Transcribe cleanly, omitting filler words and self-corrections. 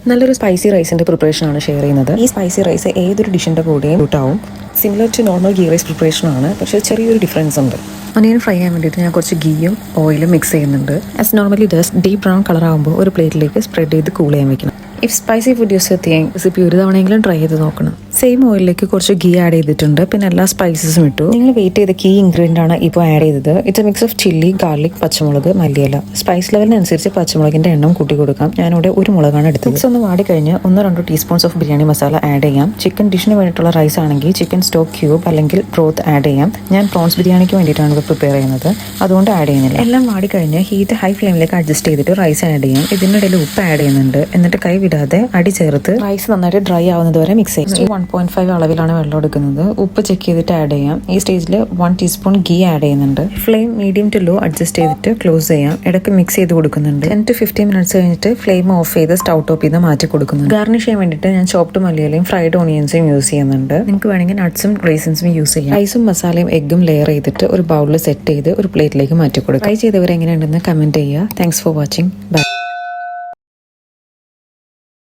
നല്ലൊരു സ്പൈസി റൈസിൻ്റെ പ്രിപ്പറേഷനാണ് ഷെയർ ചെയ്യുന്നത്. ഈ സ്പൈസി റൈസ് ഏതൊരു ഡിഷിൻ്റെ കൂടെയും കൂട്ടാവും. Similar to normal ghee rice പ്രിപ്പറേഷനാണ്, പക്ഷേ ചെറിയൊരു ഡിഫറൻസ് ഉണ്ട്. ഒനിയൻ ഫ്രൈ ചെയ്യാൻ വേണ്ടിയിട്ട് ഞാൻ കുറച്ച് ഗീയും ഓയിലും മിക്സ് ചെയ്യുന്നുണ്ട്. As normally dust deep brown colour ആകുമ്പോൾ ഒരു പ്ലേറ്റിലേക്ക് സ്പ്രെഡ് ചെയ്ത് കൂൾ ചെയ്യാൻ വെക്കണം. ഇഫ് സ്പൈസി ഫുഡ് യൂസ് ചെയ്യാൻ റെസിപ്പി ഒരു തവണയെങ്കിലും ട്രൈ ചെയ്ത് നോക്കണം. സെയിം ഓയിലിലേക്ക് കുറച്ച് ഗീ ആഡ് ചെയ്തിട്ടുണ്ട്, പിന്നെ എല്ലാ സ്പൈസസും ഇട്ടു. നിങ്ങൾ വെയിറ്റ് ചെയ്ത കീ ഇൻഗ്രീഡിയൻ്റ് ആണ് ഇപ്പോൾ ആഡ് ചെയ്തത്. It's A mix of chilli, garlic, പച്ചമുളക്, മല്ലിയില. സ്പൈസ് ലെവലിനനുസരിച്ച് പച്ചമുളകിൻ്റെ എണ്ണം കൂട്ടി കൊടുക്കാം. ഞാനിവിടെ ഒരു മുളകാണ് എടുത്തത്. മിക്സ് ഒന്ന് വാടി കഴിഞ്ഞ് 1-2 teaspoons of biryani masala add ചെയ്യാം. ചിക്കൻ ഡിഷിന് വേണ്ടിയിട്ടുള്ള റൈസ് ആണെങ്കിൽ ചിക്കൻ സ്റ്റോക്ക് ക്യൂബ് അല്ലെങ്കിൽ ബ്രോത്ത് ആഡ് ചെയ്യാം. ഞാൻ പ്രോൺസ് ബിരിയാണിക്ക് വേണ്ടിയിട്ടാണ് ഇത് പ്രിപ്പയർ ചെയ്യുന്നത്, അതുകൊണ്ട് ആഡ് ചെയ്യുന്നില്ല. എല്ലാം വാടി കഴിഞ്ഞ് ഹീറ്റ് ഹൈ ഫ്ലെയിമിലേക്ക് അഡ്ജസ്റ്റ് ചെയ്തിട്ട് റൈസ് ആഡ് ചെയ്യാം. ഇതിനിടയിൽ ഉപ്പ് ആഡ് ചെയ്യുന്നുണ്ട്. എന്നിട്ട് കൈ വിടാതെ അടി ചേർത്ത് റൈസ് നന്നായിട്ട് ഡ്രൈ ആവുന്നത് വരെ മിക്സ് ചെയ്യും. 1.5 അളവിലാണ് വെള്ളം എടുക്കുന്നത്. ഉപ്പ് ചെക്ക് ചെയ്തിട്ട് ആഡ് ചെയ്യാം. ഈ സ്റ്റേജിൽ 1 ടീസ്പൂൺ ഗീ ആഡ് ചെയ്യുന്നുണ്ട്. Flame medium to low adjust ചെയ്തിട്ട് ക്ലോസ് ചെയ്യാം. ഇടയ്ക്ക് മിക്സ് ചെയ്ത് കൊടുക്കുന്നുണ്ട്. 10 to 15 മിനിറ്റ്സ് കഴിഞ്ഞിട്ട് ഫ്ലെയിം ഓഫ് ചെയ്ത് സ്റ്റൗ ടോപ്പ് ചെയ്ത് മാറ്റി കൊടുക്കുന്നു. ഗാർണിഷ് ചെയ്യാൻ വേണ്ടിയിട്ട് ഞാൻ ചോപ്ഡ് മല്ലിയിലയും ഫ്രൈഡ് ഓണിയൻസും യൂസ് ചെയ്യുന്നുണ്ട്. നിങ്ങൾക്ക് വേണമെങ്കിൽ നട്ട്സും റൈസൻസും യൂസ് ചെയ്യാം. റൈസും മസാലയും എഗ്ഗും ലെയർ ചെയ്തിട്ട് ഒരു ബൗളിൽ സെറ്റ് ചെയ്ത് ഒരു പ്ലേറ്റിലേക്ക് മാറ്റി കൊടുക്കാം. ട്രൈ ചെയ്തവർ എങ്ങനെയുണ്ടെന്ന് കമന്റ് ചെയ്യുക. Thanks for watching. ബൈ.